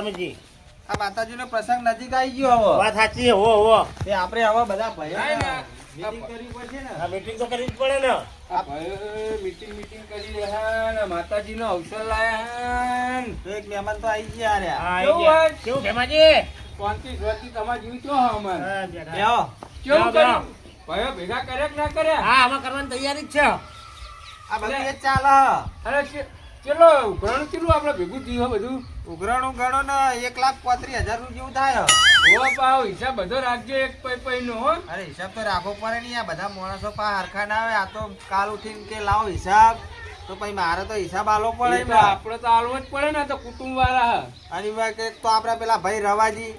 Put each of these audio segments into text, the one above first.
રમેશજી આ માતાજીનો પ્રસંગ નજીક આવી ગયો હવે. વાત સાચી હો તે આપણે હવે બધા ભાઈઓ મીટિંગ કરવી પડશે ને. આ મીટિંગ તો કરવી જ પડે ને. આ ભાઈ મીટિંગ કરી રહ્યા ને માતાજીનો અવસર લાયા ને. તો એક મહેમાન તો આવી ગયા રે. હા, કેવું આઈ ગયા. હોય? કેવું ભેમાજી? શાંતિ સ્વસ્તિ તમારે જીવ છો અમારે હા, બેઠા. બેહો. કેવું જાઓ, કર્યું ભાઈઓ ભેગા કર્યા કે ના કર્યા? હા, આમાં કરવાની તૈયારી જ છે. આ બધું એ જ ચાલે. અરે ચલો ઘણું ચેલું આપણે ભેગું થયું હે બધું. ઉઘરાણું ગણો ને 1,35,000 જેવું થાય. હો પાવ હિસાબ બધો રાખજો એક પૈ નો હો. અરે હિસાબ તો રાખવો પડે નહીં. આ બધા માણસો પા હરખા ના આવે. આ તો કાલ ઉઠીને કે લાવો હિસાબ, તો પછી મારે તો હિસાબ આલવો પડે એ તો ને. આપણે તો આલવો જ પડે ને, આ તો કુટુંબ વાળા અને એમાં કે તો આપડા પેલા ભાઈ રવાજી,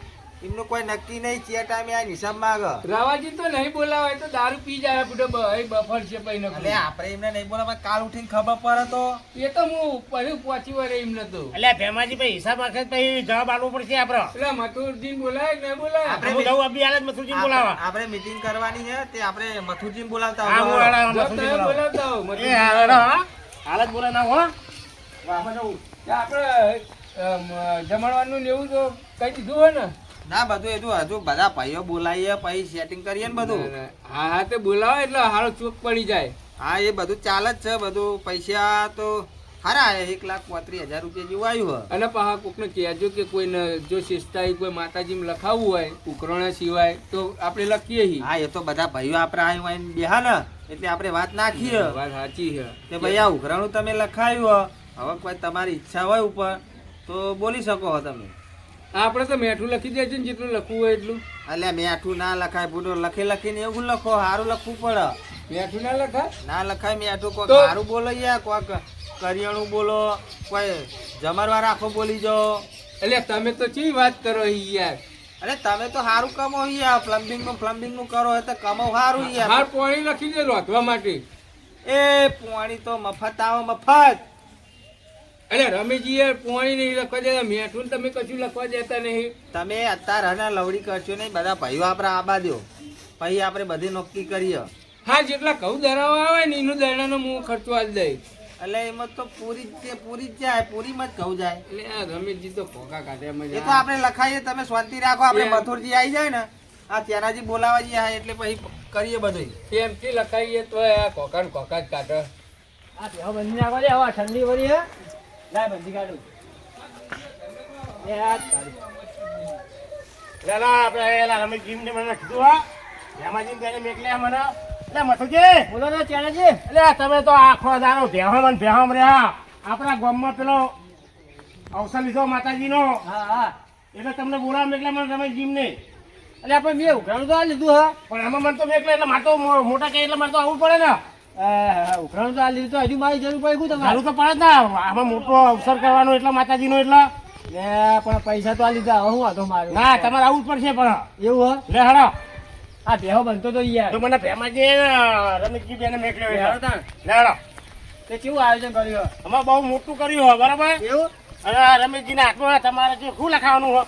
એમનું કોઈ નક્કી નહીં ચે ટાઈમે આ હિસાબ માંગે. રાવાજી તો નહીં બોલાવે તો દારૂ પી જાય બુડો બફર છે પૈ નો. એટલે આપણે એમને નહીં બોલાવે. કાલ ઉઠીને ખબર પડે તો એ તો હું પછી પહોંચી વળે એમને તો. એટલે ભેમાજી ભાઈ હિસાબ આખે પછી જવાબ આપવો પડશે આપડે. એટલે મથુરજી બોલાય કે નહીં બોલાય? આપણે હું જવું અભી હાલ જ મથુરજી બોલાવા. આપણે મીટિંગ કરવાની છે તે આપણે મથુરજી બોલાવતા હા, હું હોય. હાલ જો મથુરજી તમે બોલાવા. બોલાવતા હો એ મથુરજી. હાલ હા. હાલ જ બોલાવ ના હો. આપણે જમણવાનું ને એવું તો કઈ દીધું હોય ને. ના બધું એ તો હજુ બધા ભાઈઓ બોલાવીએ પછી સેટિંગ કરીએ ને બધું. હા હા તે બોલાવો એટલે હારો ચોક પડી જાય. હા એ બધું ચાલે જ છે. બધું પૈસા તો ખરા 1,35,000 રૂપિયા જેવું આવ્યું હે. અને પાછા કોકને કહેજો કે કોઈને જો શિસ્તાઈ કોઈ માતાજીમાં લખાવવું હોય ઉકરણા સિવાય તો આપણે લખીએ હી. હા એ તો બધા ભાઈઓ આપણે આવીને બેહા ને એટલે આપણે વાત નાખીએ વાત સાચી છે કે ભાઈ આ ઉઘરાણું તમે લખાયું હે. હવે કોઈ તમારી ઈચ્છા હોય ઉપર તો બોલી શકો છો તમે. આપણે તો મેઠું લખી દેજો ને જેટલું લખવું હોય એટલું. એટલે મેઠું ના લખાય ભૂડો લખીને એવું લખો. સારું લખવું પડે. મેઠું ના લખાય ના લખાય મેઠું. કોઈ તો- સારું બોલો યાર, કોઈક કરિયાણું બોલો, કોઈ જમરવાર આખો બોલી જાઓ. એટલે તમે તો ચી વાત કરો હી યાર. અરે તમે તો સારું કમો યાર. પ્લમ્બિંગ નું કરો હોય તો કમો સારું યાર. હાર પાણી લખી દે રોધવા માટે. એ પોણી તો મફત આવે મફત. એટલે રમેશજી યાર પાણી નહીં લખવા દેતા, મેઠું ને તમે કશું લખવા દેતા નહીં. તમે અત્યારે હના લવડી કરશો નહીં. બધા ભાઈઓ આપણે આબા દો પછી આપણે બધી નક્કી કરીએ. હા જેટલા ઘઉં ધરાવવા આવે ને એનું દરડાનો હું ખર્ચો આજ દઈશ. એટલે એમાં તો પૂરી જ જાય. પૂરીમાં જ કહું જાય. એટલે આ રમેશજી તો ભોગા કાઢે એ મજા. તો આપણે લખાઈએ. તમે શાંતિ રાખો. આપણે એ- મથુરજી આવી જાય ને, આ ત્યાનાજી બોલાવા જઈએ એટલે પછી કરીએ બધું. એમથી લખાઈએ તો આ કોકા જ કાઢે. આ બેહો બંધી નાખો દે. હવે ઠંડી વળી હે. લાય બંધી કાઢું. એ આ તારી. લે લા આપણે એલા રમેશજીને મને કીધું હા. ભેમાજીને તેને મેકલ્યા મને. એટલે મથુરજી બોલો ને ત્યાંજી. એટલે તમે તો આખો દારો ભેહમ રહ્યા. આપણા ગામમાં પેલો અવસર લીધો માતાજીનો. હા હા. એટલે તમને બોલાવા મેકલ્યા મને રમેશજીને. એટલે આપણે મેં ઉઘરાણું તો આ લીધું હા. પણ આમાં મને તો મેકલે એટલે મારે તો મોટા કઈ એટલે મારે તો આવવું પડે ને. ઉઘરાણું તો આ લીધું તો હજુ મારી જરૂર પડી ગયું. જરૂર તો પડે જ ને. આમાં મોટો અવસર કરવાનો એટલે માતાજીનો એટલે. પણ પૈસા તો આ લીધા. હવે હું વાંધો મારું. ના તમારે આવવું જ પડશે પણ. એવું હે? લે હડો. આ ભેહો બનતો તો યાર. તો મને ભેમાજી રમેશજી બેને મેકલ્યો એટલે. લે હડો. તે કેવું આયોજન કર્યું? અમે બહુ મોટું કર્યું હોય બરાબર. એવું? અને રમેશજીને હાથમાં તમારે જે શું લખાવાનું હોય?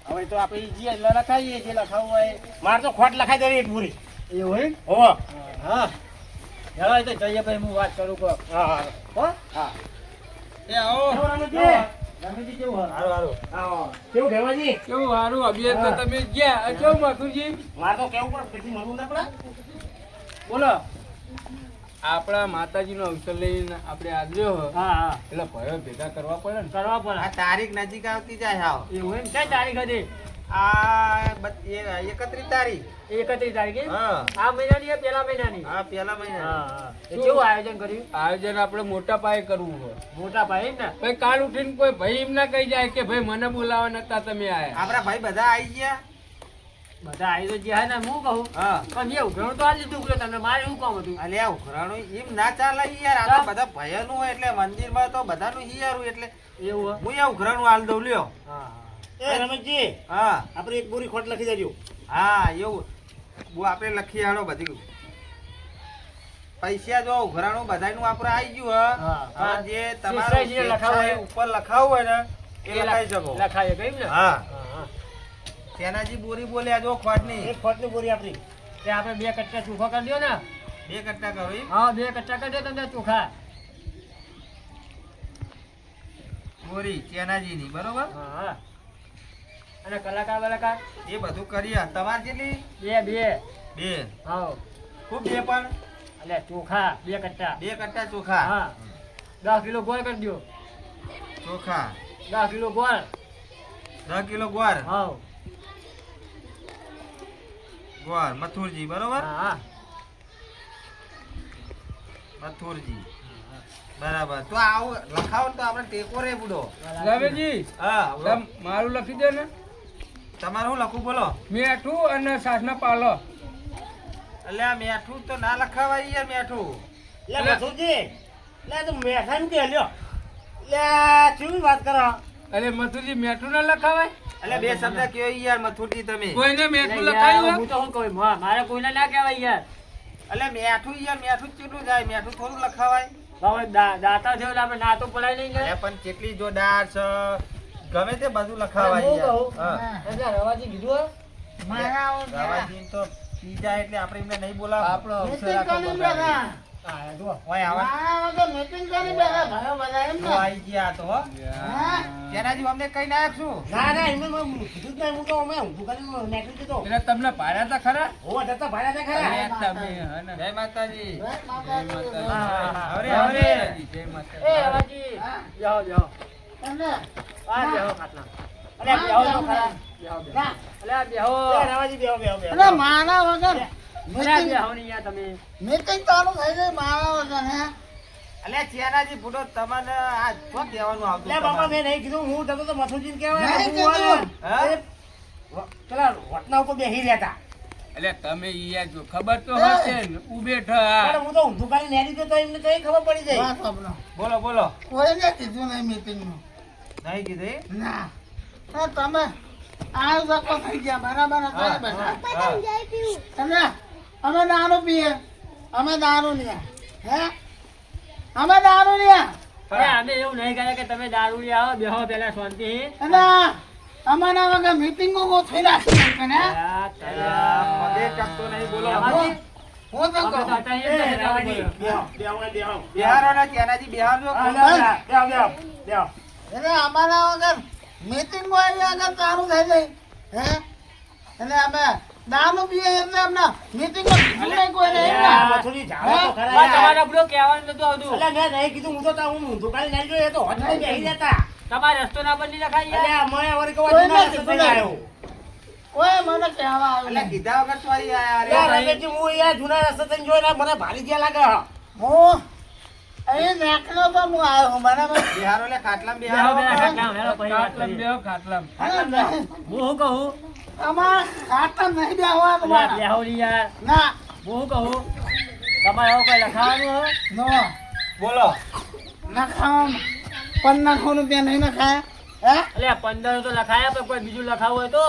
હવે તો આપણે જે લખાઈએ જે લખાવું હોય. મારે તો ખોટ લખાઈ દેવી એક પૂરી. એવું હોય? હો. હા. હેલો એ તો જઈએ ભાઈ હું વાત કરું કહો. હા હા. હો? હા. એ આવો. રમેશજી. રમેશજી કેવું હોય? સારું સારું. હા. કેવું ભેમાજી? કેવું સારું અભિયાન તો તમે ગયા. કેવું મથુરજી? મારે તો કેવું પડે પછી મળવું ના પડે. બોલો. આપણા માતાજીનો અવસર લઈને આપણે આવ્યો હો. હા હા. એટલે ભયો ભેગા કરવા પડે ને. કરવા પડે. આ તારીખ નજીક આવતી જાય. હાવ એવું હોય ને કઈ તારીખ હતી? આ 31 તારીખ. 31 તારીખે? હા આ મહિનાની કે પેલા મહિનાની? હા પેલા મહિના. હા હા. એ કેવું આયોજન કર્યું? આયોજન આપણે મોટા પાયે કરવું હોય. મોટા ભાઈ ને? ભાઈ કાલ ઉઠીને કોઈ ભાઈ એમ ના કહી જાય કે ભાઈ મને બોલાવા નતા તમે આયા. આપણા ભાઈ બધા આવી ગયા. બધા આવી તો જ્યાં ને હું કહું. હા પણ એ ઉઘરાણું તો આ લીધું બોલો તમને. મારે શું કામ હતું? અલ્યા ઉઘરાણું એમ ના ચાલે યાર. આ તો બધા ભયનું હોય એટલે મંદિરમાં તો બધાનું હિયારું એટલે એવું હે? હું આ ઉઘરાણું હાલ દઉં લ્યો. હા હા. એ રમેશજી હા આપણે એક બોરી ખોટ લખી દેજો. હા એવું આપણે લખી હાડો બધી પૈસા જો ઉઘરાણું બધાનું આપણે આવી ગયું હે. હા. હવે જે તમારું શેષરાજજીને લખાવું હોય. ઉપર લખાવું હોય ને એ લખાઈ શકો. લખાય કઈ ને? હા હા હા. તેનાજી બોરી બોલ્યા જો ખોટની એક ખોટની બોરી આપણી. તે આપણે 2 કટ્ટા ચોખા કરી દો ને. 2 કટ્ટા કરો એમ. હા 2 કટ્ટા કરી દો તમને ચોખા. બોરી ચેનાજીની બરોબર. હા હા. અને કલાકાર બલાકાર એ બધું કરીએ. તમારે કેટલી? બે 2. હા ખૂબ 2 પણ એટલે ચોખા 2 કટ્ટા 2 કટ્ટા ચોખા. હા 10 કિલો ગોળ કરી દો. ચોખા 10 કિલો ગોળ 10 કિલો ગોળ. હા ગોળ મથુરજી બરોબર. હા મથુરજી બરાબર. તો આવું લખાવો ને તો આપણે ટેકો રે બુડો. રમેશજી હા તમ મારું લખી દો ને. તમારે શું લખવું બોલો? મેઠું અને સાસના પાલો. એટલે આ મેઠું તો ના લખાવાય યાર. મેઠું લે મથુરજી લે તું મેઠાન કે લ્યો લે શું વાત કરો અરે મથુરજી મેઠું ના લખાવાય. એટલે 2 શબ્દ કયો યાર મથુરજી તમે. કોઈને મેઠું લે યાર, લખાયું હું તો શું કહું મારે કોઈને ના કહેવાય યાર એટલે મેઠું યાર મેઠું જ કેટલું જાય? મેઠું થોડું લખાવાય. હવે દાતા થયો એટલે આપણે ના તો પડાય નહીં એટલે પણ કેટલી જોરદાર છે. ગમે તે બધું લખાવાય હું યાર. કહું હા. રવાજી કીધું રાવાજી તો પી જાય એટલે આપણે એમને નહીં બોલાવો. આપણો અવસર આખો બગાડ્યો. હા જો ઓય આવા તો આઈ ગયા તો હો. તેનાજી અમને કઈ ના આપશું. ના ના એમને કીધું જ નહીં હું તો અમે ઊંધું કરીને નીકળી દીધો એટલે તમને પાડ્યા તા ખરા? ઓ જતા ભાડા અરે ખરા તમે હે ને. જય માતાજી. જય માતાજી. હા, હવરે, જય હવરે. માતાજી, જય માતાજી. એ રવાજી જાઓ જાઓ આ બેહો ખાટલા અલે બેહો તો ખરા બેહો બેહો અલે બેહો એ રવાજી બેહો બેહો બેહો એટલે મારા વગર અલે બેહો નહીં યાર તમે મીટિંગ ચાલુ થઈ ગઈ મારા વગર હે અલે ચેનાજી ફૂટો તમને આ શું કહેવાનું આવતું લે બાપા તમારે? મેં નહીં કીધું હું જતો તો મથુરજીને કહેવાય નહીં બધું કીધું. વાળો. એ પેલા વટના ઉપર બેહી રહેતા એટલે તમે ઈ યાર જો ખબર તો હશે ને ઉભે ઠા. પણ હું તો ઊંધું કાઢી નેરી ગયો તો એમને કઈ ખબર પડી જાય વાત સાંભળો. બોલો બોલો. કોઈને કીધું નહીં મીટિંગનું નહીં કીધું એ? ના તો તમે આયોજકો થઈ ગયા બરાબર હતા એ બધા હા. અને અમે દારૂ પીએ અમે દારૂ લ્યા હે અમે દારૂ લ્યા અરે અમે એવું નહીં કર્યા કે તમે દારૂ લઈ આવો બેહો પેલા શાંતિ અને અમારા વગર મીટિંગો ગોઠવી રાખી છે ને પગે ટકતો નહીં બોલો. રવાજી, હું તો અમે તો કહું હતા એ, એ જ રવાજી. ને. બેહો બેહો બેહો બિહારો ને ચેનાજી બિહારજો. હા, બેહો બેહો બેહો એટલે અમારા વગર મીટિંગો અહીંયા આગળ ચાલુ થઈ ગઈ હે એટલે અમે દારૂ પીએ એટલે અમને મીટિંગો કીધું નહીં કોઈને અરે, એમને. મથુરજી જાઓ તો ખરા હા, યાર. તમારે બધું કહેવાનું નતું આવતું. અલે મેં નહીં કીધું હું તો તા હું ઊંધું કાઢી નાખી ગયો એ તો હોટલે બેહી રહેતા. તમારે રસ્તો ના બદલી નખાય યાર. અલે અમે વળી કહો કોઈને જૂના રસ્તે કીધું થઈ નહીં. આવ્યો. કોઈ મને કહેવા આવ્યું એટલે નહીં. કીધા વગર તો અહીં આયા રે. યાર રમેશજી, હું યાર જૂના રસ્તે થઈને જોઈને મને ભારી ગયા લાગે હું અહીં નાખનો તો હું આવ્યો છું બરાબર બિહારો લે ખાટલામાં બેહો, બિહારો. બેહો, ખાટલામાં, હેલો, પછી વાત ખાટલામાં કરીએ. બેહો, ખાટલામાં. અરે નહીં. હું શું કહું તમારે ખાતા નહીં બેહવા યાર, તમારા બેહો ની યાર ના હું શું કહું તમારે આવું કઈ લખાવાનું હે? નો બોલો. ના ખાવા 1500 રૂપિયા નહીં ના ખાયા હે અલે 15 તો લખાયા પણ કોઈ બીજું લખાવું હોય તો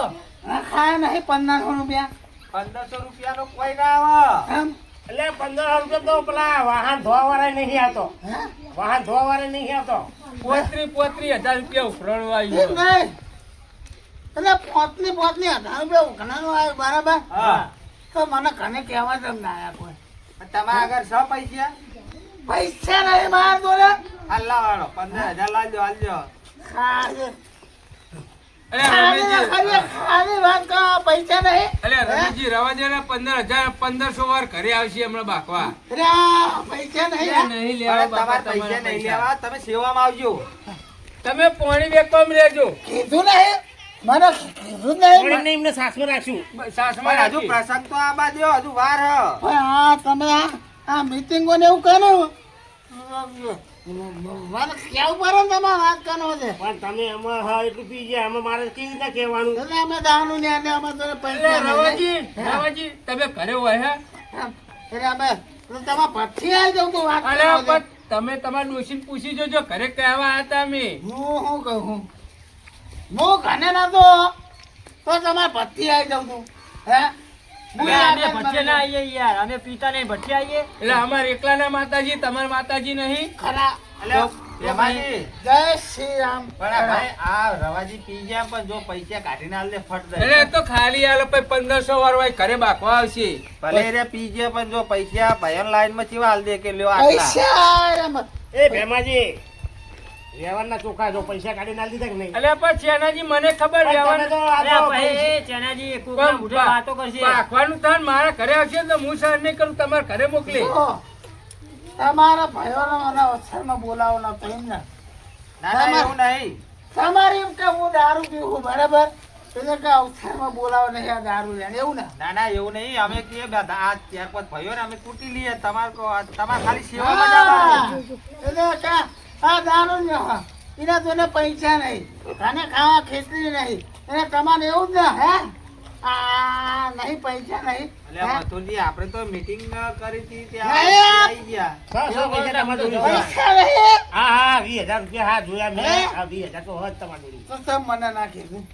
ના ખાયા નહીં 1500 રૂપિયા 1500 રૂપિયાનો કોઈ ના આવે. એમ એટલે 15 રૂપિયા તો પેલા વાહન ધોવા વાળા નહીં આવતો હે વાહન ધોવા વાળા નહીં આવતો 35,000 રૂપિયા ઉઘરાણું એમ આવ્યું. નહીં એટલે પોતની 1000 રૂપિયા ઉઘરાણું આવ્યું બરાબર હા તો મને કને કહેવા જ ના આયા કોઈ પણ તમારા આગળ 6 પૈસા પૈસા નહીં માર જોડે હાલ્લા વાળો 15,000 લાવજો હાલજો. ખાલી અરે ખાલી રમેશજી, ખાલી ખાલી વાત કરો પૈસા નહીં અરે રમેશજી, રવા દે ને 15,000 1500 વાર ઘરે આવશે હમણાં બાકવા. લ્યા, પૈસા નહીં એ હે? નહીં અરે લેવા બાપા તમારે પૈસા તમારા નહીં પૈસા. લેવા. તમે સેવામાં આવજો. તમે પોણી વેકવામાં રહેજો. કીધું નહીં મને કીધું નહીં એમને એમને સાસમાં રાખ્યું સાસમાં પણ હજુ રાખી. પ્રસંગ તો આબા દ્યો, હજુ વાર હ. ભાઈ આ તમે આ મીટિંગો ને એવું કર્યું મને કેવું પડે ને તમારે વાત કરવો છે પણ તમે આમાં હા એટલું પી ગયા આમાં મારે કેવી રીતે કહેવાનું એટલે અમે દારૂ ને એટલે અમે તને અરે પૈસા નહીં. રવાજી, રવાજી, તમે ઘરે હોય હે? એમ. એટલે અમે એટલે તમારે પછી આવી જાઉં તો વાત અરે કરવો છે. પણ તમે તમારા ડોશીને પૂછી જોજો ઘરે કહેવા હતા અમે. હું શું કહું હું ઘને નતો તો તમારે પછી આવી જાઉં તું હે અમે ભટ્ટે ના આવીએ યાર અમે પીતા નહીં ભટ્ટે આવીએ એટલે અમારે એકલાના માતાજી, તમારા માતાજી નહીં. ખરા અલ્યા, ભેમાજી, જય શ્રી રામ પણ આ ભાઈ આ રવાજી પી ગયા પણ જો પૈસા કાઢીને આલ દે ફટ દે. એટલે એ તો ખાલી આલો પછી 1500 વાર હોય ઘરે બાકવા આવશે. ભલે રે પી ગયા પણ જો પૈસા ભાઈઓની લાઈનમાં ચેવા આલ દે કે લ્યો આટલા. પૈસા રે મત એ ભેમાજી વ્યવહારના ચોખા જો પૈસા કાઢી ના દીધા કે નહીં અલ્યા પણ ચેનાજી મને ખબર પણ તમે વ્યવહાર તો આ અરે તો ભાઈ ચેનાજી કોકના મોઢે વાતો કરશે પાકવાનું થાય ને મારા ઘરે આવશે તો હું સર નહીં કરું તમારા ઘરે મોકલી જુઓ, તમારા ભાઈઓને મને અવસરમાં બોલાવો ન તો એમ ને ના ના એવું નહીં. તમારે એમ કે હું દારૂ પીવું બરાબર એટલે કે અવસરમાં બોલાવો નહીં આ દારૂ લેને એવું ને ના ના એવું નહીં. અમે કહીએ બધા આ 4-5 ભાઈઓ ને અમે કૂટી લઈએ. તમારે ખાલી સેવા બજાવવાની. એટલે કે આ દારૂ ને એના તો એને પૈસા નહીં તને ખાવા ખેતરી નહીં એને તમારે એવું જ ને હે આ નહીં પૈસા નહીં એટલે હે? મથુરજી આપણે તો મીટિંગ કરી હતી નહીં. ત્યાં આવી ગયા. સો પૈસા તમારે જોડી છે. પૈસા નહીં હા હા 20,000 રૂપિયા હા જોયા મેં હે? હા 20,000 તો હોત તમારે જોડી તો તમે મને ના કીધું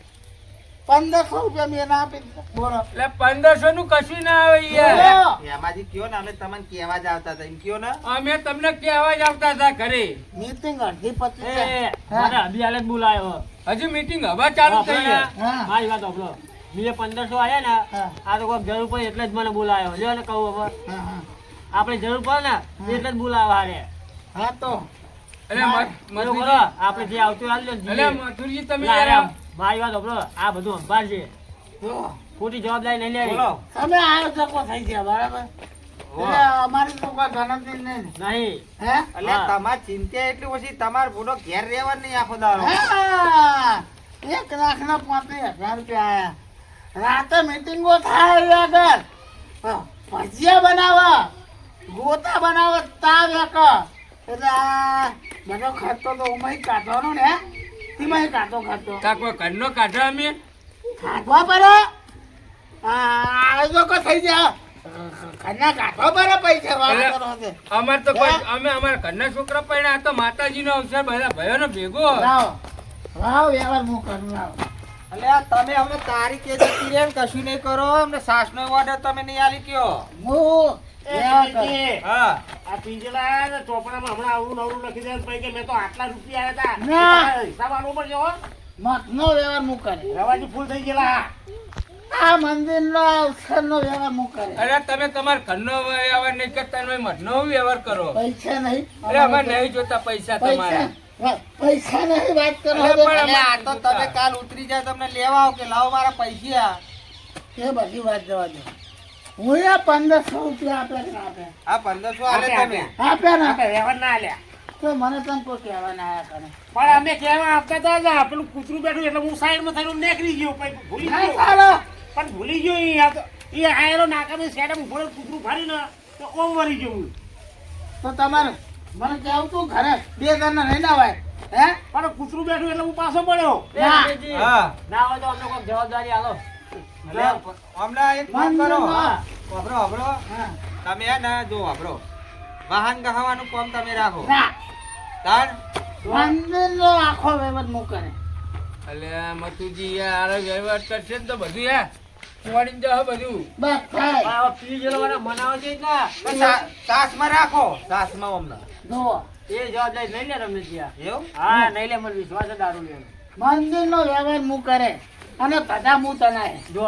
1500 રૂપિયા મેં ના આપી દીધા. બોલો એટલે 1500 નું કશું ના આવે યાર બોલો. એમાંથી કયો ને અમે તમને કહેવા જ આવતા હતા. એમ કયો ને અમે તમને કહેવા જ આવતા હતા ઘરે મીટિંગ અડધી પતી એ હા. મને અભિયાલ જ બોલાયો હજુ મીટિંગ હવે ચાલુ થઈ છે હા. મારી વાત સાંભળો મેં 1500 આયા ને હા. આ તો કોઈ જરૂર પડે એટલે જ મને બોલાયો લ્યો ને કહું હવે હા, હા. આપણે જરૂર પડે ને એટલે જ બોલાવા હારે હા તો એટલે મને બોલો આપણે જે આવતું હાલ લ્યો ને એટલે જીએ. મથુરજી તમે ના, યાર મારી વાત સાંભળો આ બધું સંભાળ છે જો ખોટી જવાબદારી નહીં લેવી બોલો. તમે આયોજકો થઈ ગયા બરાબર એટલે અમારી તો કોઈ ગણતરી નહીં ને. નહીં હે એટલે હા. તમારી ચિંતા એટલી ઓછી. તમારે પૂરો ઘેર રહેવા નહીં આખો દાડો. હા. 1,35,000 રૂપિયા આયા રાતે મીટિંગો થાય આગળ ભજીયા બનાવવા ગોતા બનાવવા તાવ એક એટલે આ બધો ખર્ચો તો ઉમય કાઢવાનો ને તેમાં કાઢો ખર્ચો કાકો ઘરનો કાઢો અમે કાઢવા પડે આયોજકો થઈ ગયા ઘરના કાઢવા પડે પૈસા વાત કરો છે અમાર તો કોઈ અમે અમારા ઘરના છોકરા પણ આ તો માતાજીનો અવસર બધા ભાઈઓનો ભેગો લાવો લાવો વ્યવહાર હું કરું લાવો એટલે આ તમે અમને તારીખે જતી રહે ને કશું નહીં કરો. અમને સાસનો ઓર્ડર તમે નહીં આલી કયો. હું એ વ્યવહાર કરું. જીજી, હા આ પિંજલા ને ચોપડામાં હમણાં આવડું નવરું લખી દે પછી કે મેં તો આટલા રૂપિયા આવ્યા હતા ના. તમારે હિસાબ આલવો પડશે હો મતનો વ્યવહાર હું કરે રવાજી ફૂલ થઈ ગયેલા આ મંદિરનો અવસરનો વ્યવહાર હું કરે અરે તમે તમારા ઘરનો વ્યવહાર નહીં કરતા ને મઠનો વ્યવહાર કરો પૈસા નહીં અરે અમારે નહીં જોતા પૈસા તમારા પૈસા નહીં વાત કરો અરે પણ એટલે આ તો તમે કાલ ઉતરી જાય તમને લેવા આવો કે લાવો મારા પૈસા. એ બધી વાત જવા દો હું એ 1500 રૂપિયા આપ્યા કે ના આપ્યા આ 1500 આલે તમે. આપ્યા ને આપણે વ્યવહાર ના આલ્યા તો મને તમે કોઈ કહેવા ના આયા કરે પણ અમે કહેવા આપતા હતા જ, પેલું કૂતરું બેઠું એટલે હું સાઈડમાં થઈને નીકળી ગયો પછી ભૂલી નહીં ગયો ચાલો પણ ભૂલી ગયો ઈ આ તો એ આયેલો નાકાની સાઈડમાં ભૂલે કૂતરું ફાડીને તો ઓમ વળી ગયો હું તો તમારે મને કહેવું તું ઘરે 2 જણને નહીં નવાય હે પણ કૂતરું બેઠું એટલે હું પાછો પડ્યો એ ના. અમીરજી, હા ના હોય તો અમને કોઈ જવાબદારી આલો એટલે અમને એક ફોન કરો. મંદિરમાં. વાપરો વાપરો. હા. તમે હે ને જો વાપરો વાહન ગહાવાનું કામ તમે રાખો. ના તાર મંદિરનો આખો વ્યવહાર હું કરે અલ્યા મથુજી યાર આ વ્યવહાર કરશે ને તો બધું યાર વાળી જશે બધું બસ થાય આ પી જેલો મનાવો છે જ ના તો સાસમાં રાખો. સાસમાં અમને જુઓ એ જવાબદારી નહીં લે તમને ત્યાં એવું હા નહીં લે મને વિશ્વાસ છે દારૂ લેવાનો મંદિરનો વ્યવહાર હું કરે અને બધા હું તનાય જો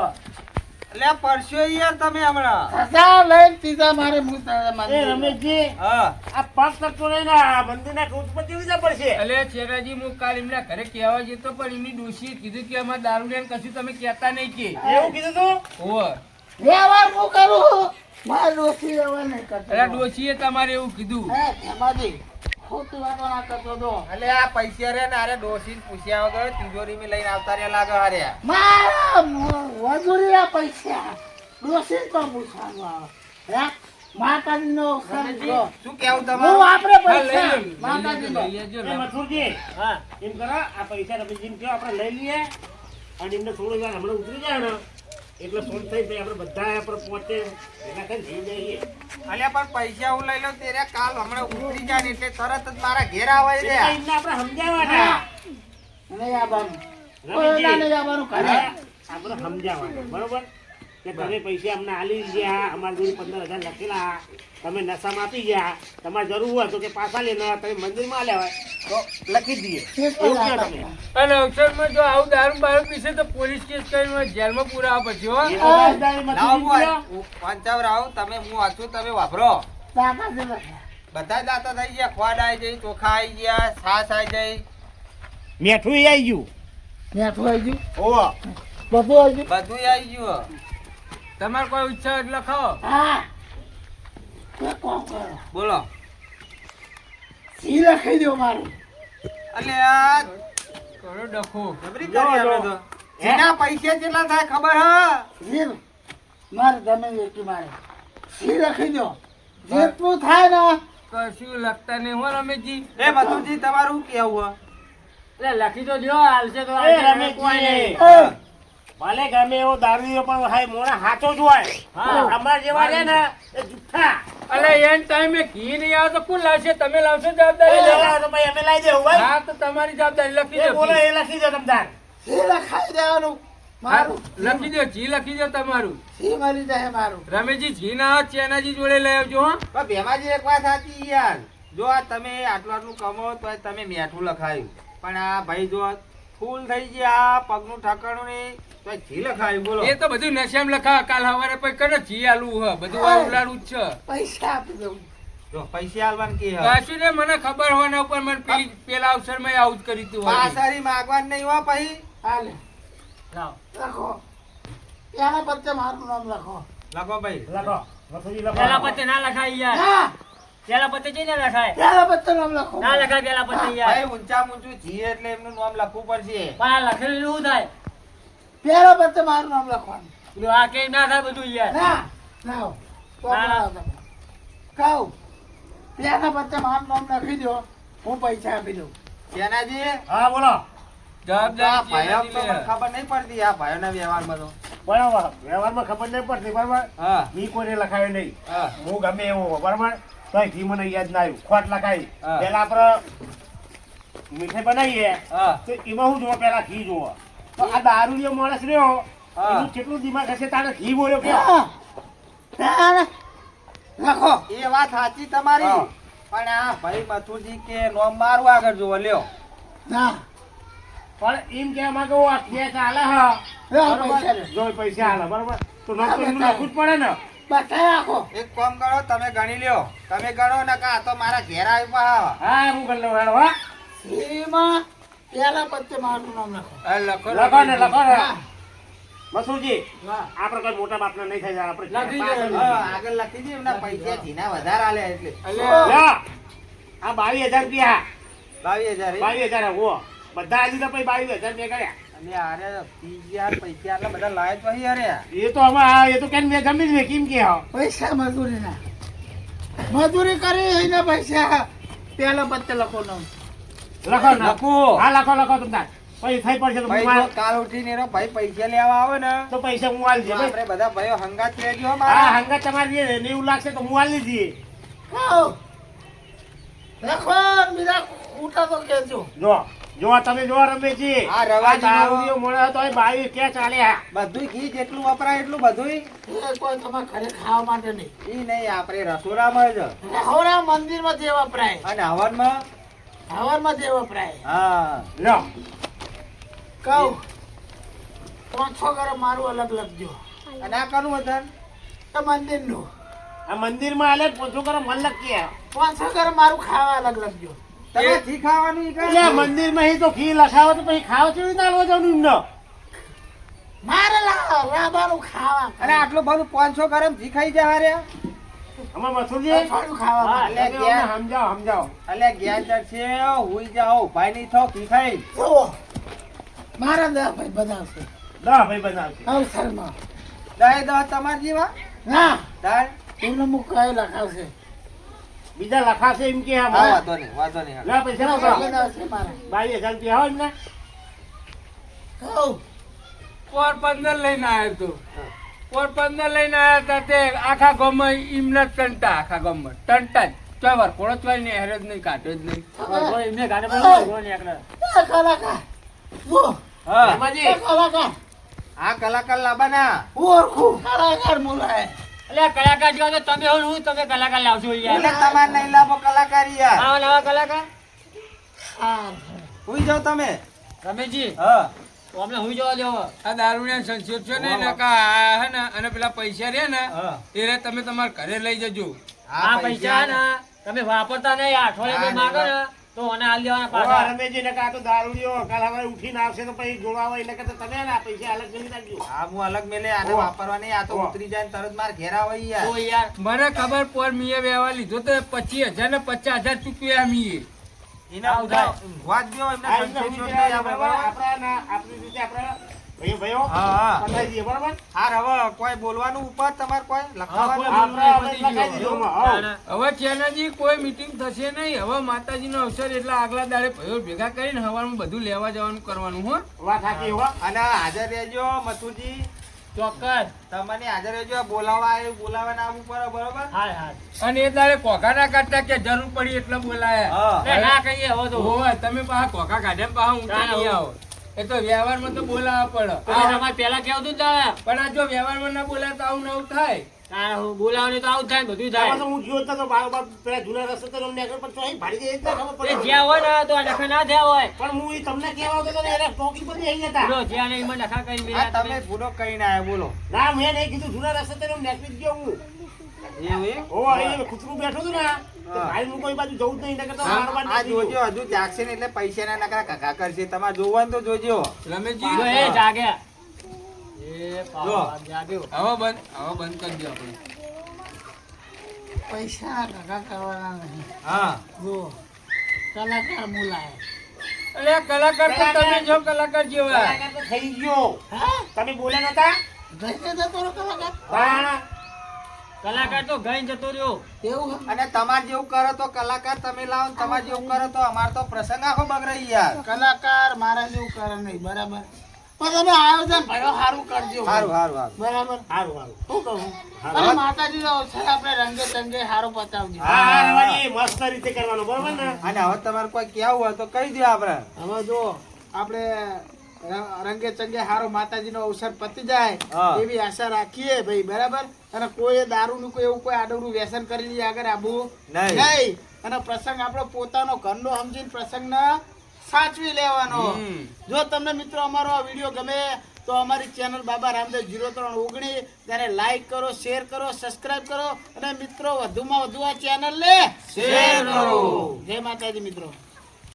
એટલે પરસ્યો યાર તમે હમણાં. ખસા લઈને સીધા મારે હું તને એ મંદિર રમેશજી હા આ પાંચ તત્વો લઈને આ મંદિરના કૂચ પર કેવી રીતે પડશે એટલે ચેરાજી હું કાલ એમના ઘરે કહેવા જતો પણ એમની ડોશીએ કીધું કે અમારે દારૂ લેન કશું તમે કહેતા નહીં કે એવું કીધું તું હોવે. વ્યવહાર હું કરું મારે ડોસી વ્યવહાર નહીં કરતો એટલે ડોશીએ તમારે એવું કીધું હે ધેમાજી ખોટી વાતો ના કરતો તો એટલે આ પૈસા રે ને આરે ડોશી પૂછ્યા વગર તિજોરીમાં લઈને આવતા રહ્યા લાગે હારે. મારા વજુરીયા પૈસા ડોસી તો પૂછવાનું આવે હે માતાજીનો અવસર જો. શું કેવું હું તમારું? વાપરે હા, લઈ પૈસા લેજો, માતાજીનો લઈ લેજો, એ લઈ લેજો. મથુરજી હા એમ કરો આ પૈસા રમેશજીને કહો આપણે લઈ લઈએ અને એમને થોડું વાર હમણાં ઉતરી જાય ને એટલે ફોન થઈ પછી આપણે બધા આપણે પહોંચે એના કઈ જઈ જઈએ અલ્યા પણ પૈસા હું લઈ લઉં તેરે કાલ હમણાં ઉતરી જાય ને એટલે તરત જ મારા ઘેર આવે છે. એટલે એમને આપણે સમજાવવાના નહીં આવવાનું રમેશજી. કોઈના નહીં આવવાનું ઘરે આપણે સમજાવવાના બરોબર કે તમે પૈસા અમને આલી ગયા અમારા જોડે 15,000 લખેલા તમે નશામાં આપી ગયા તમારે જરૂર હોય તો કે પાછા લેના તમે મંદિરમાં લેવાય તો લખી દઈએ એવું કહો તમે. અને અવસરમાં જો આવું દારૂ બારૂ પીશે તો પોલીસ કેસ કરીને જેલમાં પુરાવા પછી હો એ જવાબદારી લાવો મથુરજી લ્યો. હું પંચાવર આવું તમે હું વાંચું તમે વાપરો. તાકાત નથી. બધા જ દાતા થઈ ગયા, ખોડ આવી જઈ, ચોખા આવી ગયા, છાશ આવી જઈ, મેઠું આવી ગયું. મેઠું આવી ગયું, ઓહો. બધું આવી ગયું. બધું આવી ગયું. તમારે કોઈ ઈચ્છા હોય એટલે લખાવો. હા એક કામ કરો, બોલો. સી લખી દો મારું. એટલે આ કરો ડખો. જબરી કરી આપણે તો. એના પૈસા કેટલા થાય ખબર હ? જી મારે ગમે એટલી મારે સી લખી દો, જેટલું થાય ને. કશું લખતા નહીં હો રમેશજી. એ મથુરજી તમારું કેવું હ? એટલે લખી તો દ્યો, હાલશે તો એ હાલશે, રમેશજી. કોઈ નહીં. એ, ભલે ગમે એવો દારૂ પણ હાય મોણા હાચો જ હોય. હા. અમાર જેવા છે ને એ જુઠ્ઠા. અલે એન ટાઈમે ઘી નહીં આવે તો કોણ લાવશે? તમે લાવશો એ જવાબદારી. લેવા તો ભાઈ અમે લાવી દેવું ભાઈ. હા તો તમારી જવાબદારી લખી એ દો. બોલો એ લખી દો તમતાર. સી લખાઈ દેવાનું હા, મારું. લખી દો, જી લખી દો તમારું. સી મળી જાય મારું. રમેશજી જી ના આવે ચેનાજી જોડે લઈ આવજો હો. પણ ભેમાજી એક વાત સાચી યાર, જો આ તમે આટલું આટલું કમો તો તમે મેઠું લખાયું, પણ આ ભાઈ જો ફૂલ થઈ ગયા, પગનું ઠકાણું નહીં તો જી લખાયું. બોલો. એ તો બધું નશામ લખા. કાલ સવારે પછી કરે જી આલું હ. બધું વાવલાડું જ છે. પૈસા આપી દઉં. જો પૈસા આલવાનું કે હ. કશું ને મને ખબર હોવાના ઉપર મને પેલા અવસરમાં આવું જ કરી તું હોય. પાસારી માગવાનું નહીં હો પછી. હાલે લાવો. લખો, એના પત્તે મારું નામ લખો. લખો ભાઈ. લખો. મથુરજી લખો. પેલા પત્તે ના લખાય યાર. ના, પેલા પત્તે જઈને લખાય. એના પત્તે નામ લખો. ના લખાય પેલા પત્તે યાર. ભાઈ ઊંચા ઊંચું જી એટલે એમનું નામ લખવું પડશે. પણ આ લખેલું શું થાય? પેલા પત્તે મારું નામ લખવાનું. પેલું આ કઈ ના થાય બધું યાર. ના ના તો ના, ના. બોલાવો તમે. કહું પેલા પત્તે મારું નામ લખી દો, હું પૈસા આપી દઉં. સેનાજી, હા બોલો. આ જવાબદારી ભાઈઓ તો ચેનાજી લે. મને ખબર નહીં પડતી આ ભાઈઓના વ્યવહારમાં તો. બરાબર. વ્યવહારમાં ખબર નહીં પડતી બરાબર. હા મી કોઈને લખાયો નહીં. હા હું ગમે એવો બરાબર. તોય ઘી મને યાદ ના આવ્યું. ખોટ લખાઈ. હા. પેલા આપણે મીઠાઈ બનાવીએ હા તો એમાં શું જોવો પેલા ઘી જોવો. તો આ દારૂડિયો માણસ રહ્યો હા. એનું કેટલું દિમાગ હશે તારે ઘી બોલ્યો કે હા. ના, ના. લખો. એ વાત સાચી તમારી, હા. પણ આ ભાઈ મથુરજી કે નોમ મારું આગળ જોવો લ્યો. ના પણ એમ કહેવા માંગે આ ખેંચ હાલે હ લો પૈસા લો. જો પૈસા હાલે બરાબર તો નોમ તો એમનું લખવું જ પડે ને. બતાવી રાખો. એક કામ કરો, તમે ગણી લ્યો. તમે ગણો ને કા તો મારા ઘેર આવ્યા. હા હું કરી લઉં હેડો હા. એમાં પેલા પત્તે મારું નામ લખો. આ લખો લખો ને લખો ને. હા. મસુજી હા. આપણે કોઈ મોટા બાપના નહીં થઈ જાય આપણે લખી દે. પાછળ હા, આગળ લખી દે, એમના પૈસા જીના વધારે આલે એટલે. અલ્યા, લ્યો. આ 22,000 રૂપિયા 22,000 એ? 22,000 હો બધા આજે તો પછી 22,000 મેં કર્યા. અને આરે 30,000 પૈસા આટલા બધા લાય તો અહીં અરે. એ તો આમાં એ તો કેમ મેં જમી જ ને કેમ કે હા પૈસા મજૂરીના મજૂરી કરી એના પૈસા પેલા પત્તે લખો નામ. લખો ને. લખો. હા લખો લખો તમને પછી થઈ પડશે તો ભાઈ હું જો આલ- કાલ ઉઠીને એનો ભાઈ પૈસા લેવા આવે ને તો પૈસા હું આલી તો દે આપણે બધા ભાઈઓ હંગાત લેજો હો હા મારા. હંગા તમારી જે 90 લાગશે તો હું આલી દઈએ. કહું. લખો બીજા ઉઠા તો કહેજો. જો જો તમે જો રમેશજી આ રવાજી આ દારૂડિયો મોણો હતો એ 22 ક્યાં ચાલ્યા. બધું ઘી જેટલું વપરાય એટલું બધું એ કોઈ તમારે ઘરે ખાવા માટે નહીં. ઈ નહીં, આપણે રસોડામાં જ રહોડા મંદિરમાં જે વપરાય, અને હવનમાં. હવનમાં જે વપરાય. હા લ્યો કહું 5-6 ગરમ મારું અલગ લખજો. અને આ કનું હતું? તો મંદિરનું આ મંદિરમાં આલે પોછો કરો મન લખીએ 5-6 ગરમ મારું ખાવા અલગ લખજો. તમે ઘી ખાવાનું ઈ એટલે કરો? મંદિરમાં અહીં તો ઘી લખાવો તો પછી ખાવ કેવી રીતે આલવા જવાનું એમને? મારે રાબાનું ખાવા અને આટલું બધું 500 ગ્રામ ઘી ખાઈ જા રે. આમાં મસૂરજી અઠવાડિયું ખાવા હા, માટે. એટલે અમને સમજાવો સમજાવો અલે ગયા છે હુઈ જાઓ, ભાઈ નહીં થો ઘી ખાઈ. જુઓ મારા 10 ભાઈ બનાવશે દા ભાઈ બનાવશે અવસરમાં. દહે દહ તમાર જેવા ના દાળ. એમને મુકાય લખાવશે. બીજા લખાશે એમ કે હા, આમાં. વાંધો નહીં, વાંધો નહીં. લે પૈસા એના પકડો. ભાઈ બનાવશે મારા. 22,000 રૂપિયા હોય ને કહું પોરબંદર લઈને આવ્યો તો. પોરબંદર લઈને આવ્યા હતા તે આખા ગામમાં એમના ટંટા, આખા ગામમાં ટંટા જ. ચોય વાર કોળો ચોય ને હેરે જ નહીં, કાઢે જ નહીં. કોઈ એમને ગાને પણ કોઈ નહીં એકલા. એ કલાકાર જુઓ હા એ કલાકાર આ કલાકાર લાવવાના. હું ઓળખું કલાકાર બોલાય. એટલે કલાકાર જેવા તો તમે હોય હું તમે કલાકાર લાવશો એટલે યાર. તમારે નહીં લાવો કલાકારી યાર. આવા નવા કલાકાર હા હુઈ જાઓ તમે. રમેશજી હા તો અમને હું જવા દેવો. આ દારૂડિયા સંશોધ છે ને નકા આ હે ને અને પેલા પૈસા રે ને હા. એ રે તમે તમારા ઘરે લઈ જજો. આ પૈસા ને તમે વાપરતા નહીં આ અઠવાડિયે ના, કોઈ ના, માગો ને તો મને હાલ દેવાના ઓવા પાછા રમેશજી ને કાં તો દારૂડિયો કાલ હવે ઉઠીને આવશે તો પછી જોવા હોય એટલે કે તમે ના પૈસા અલગ કરી નાખજો. હા હું અલગ મેલે આને ઓહ. વાપરવા નહીં આ તો ઓહ. ઉતરી જાય ને તરત માર ઘેર આવે યાર તો યાર મને ખબર પર મીએ વ્યવહાર લીધો તો 25,000 ને 50,000 ચૂકવ્યા મીએ. એના ઉધાર વાત દો એમને આ રીતે સંશય હું છોડ દે કહેવાય, આપણે, બરાબર? બરાબર? આપણી રીતે આપણે ભાઈઓ હા, હા. પતાવી દઈએ, બરાબર? હાર હવે કોઈ બોલવાનું ઉપર તમારે કોઈ લખાવાનું આપણે હવે લખાઈ દીધું આમાં. હઉ. હવે ચેનાજી કોઈ મીટિંગ થશે નહીં. હવે માતાજીનો અવસર એટલે આગલા દાડે ભાઈઓ ભેગા કરીને હવારમાં બધું લેવા જવાનું કરવાનું હો. વાત સાચી હો. અને હાજર રહેજો મથુરજી ચોક્કસ તમને હાજર રહેજો બોલાવા આવ્યું બોલાવા ના આવવું પડે બરોબર હાય હાય અને એ દાડે કોકા ના કાઢતા કે જરૂર પડી એટલે બોલાયા. હા. એટલે ના કહીએ હવે તો હોવે, તમે પાછા કોકા કાઢે ને પાછા ઊંચા નહીં આવો. એ તો વ્યવહારમાં તો બોલાવવા પડે. તમે તમારે પેલા કેવું હતું ને તારે પણ આ જો વ્યવહારમાં ના બોલાય તો આવું નવું થાય. તારે હું બોલાવવાની તો આવું જ થાય ને બધું આમાં તો થાય હું જોયો તો બારોબાર પેલા જૂના રસ્તે તો અમને આગળ પણ ચોઈ ભાડી જાય એટલે ખબર એ પડે. જ્યાં હોય ને તો આ નખા ના થયા હોય પણ હું ઈ તમને કહેવા આવતો હતો ને એને ટોકી પર નહીં હતા. બોલો જ્યાં નહીં એમાં નખા કરીને આ મેલ્યા તમે તમે. ભૂલો કઈ ના આવ્યા બોલો ના મેં નહીં કીધું જૂના રસ્તે તો નેકળી જ ગયો હું. એવું એમ? ઓ અહીં કૂતરું બેઠું હતું ને તે ભાઈ હું કોઈ બાજુ જવું જ નહીં નકર તો બારોબાર આ નીકળી ગયો. જોજો હજુ જાગશે ને એટલે પૈસા ના નકરા કાકા કરશે તમારે જોવું હોય ને તો જોજો રમેશજી જો એ જાગ્યા એ જો. પાવ જાગ્યો હવે બંધ કરી દો આપણે. પૈસા ટકા કરવાના નહીં. હા જો કલાકાર બોલાય. અરે કલાકાર તો તમે જો કલાકાર જેવા. કલાકાર તો થઈ ગયો. હા તમે બોલ્યા નતા? જઈને જતો રહ્યો કલાકાર. હા. કલાકાર તો ગઈ જતો રહ્યો એવું છે? અને તમારે જેવું કરો તો કલાકાર તમે લાવો ને તમારે જેવું કરો તો અમાર તો પ્રસંગ આખો બગડાઈ યાર કલાકાર મારા જેવું કરે નહીં બરાબર પણ તમે આયોજન ભાઈઓ સારું કરજો સારું સારું સારું બરાબર હારું હારું. શું કહું હા. અને માતાજીનો અવસર આપણે રંગે ચંગે સારું પતાવજો હા હા રવાજી, મસ્ત રીતે કરવાનું બરોબર ને? અને હવે તમારે કોઈ કેવું હોય તો કહી દો આપણે હવે જો આપણે રંગે ચંગે સારો માતાજીનો અવસર પતી જાય હા. એવી આશા રાખીએ ભાઈ બરાબર અને કોઈ દારૂનું કોઈ એવું કોઈ આડવરું વ્યસન કરીને આગળ આબુ નહીં. નહીં અને પ્રસંગ આપણો પોતાનો ઘરનો સમજીને પ્રસંગને સાચવી લેવાનો હમ. જો તમને મિત્રો અમારો આ વિડીયો ગમે તો અમારી ચેનલ બાબા રામદેવ 0319 તેને લાઈક કરો શેર કરો સબસ્ક્રાઇબ કરો અને મિત્રો વધુમાં વધુ આ ચેનલ લે શેર કરો. જય માતાજી મિત્રો.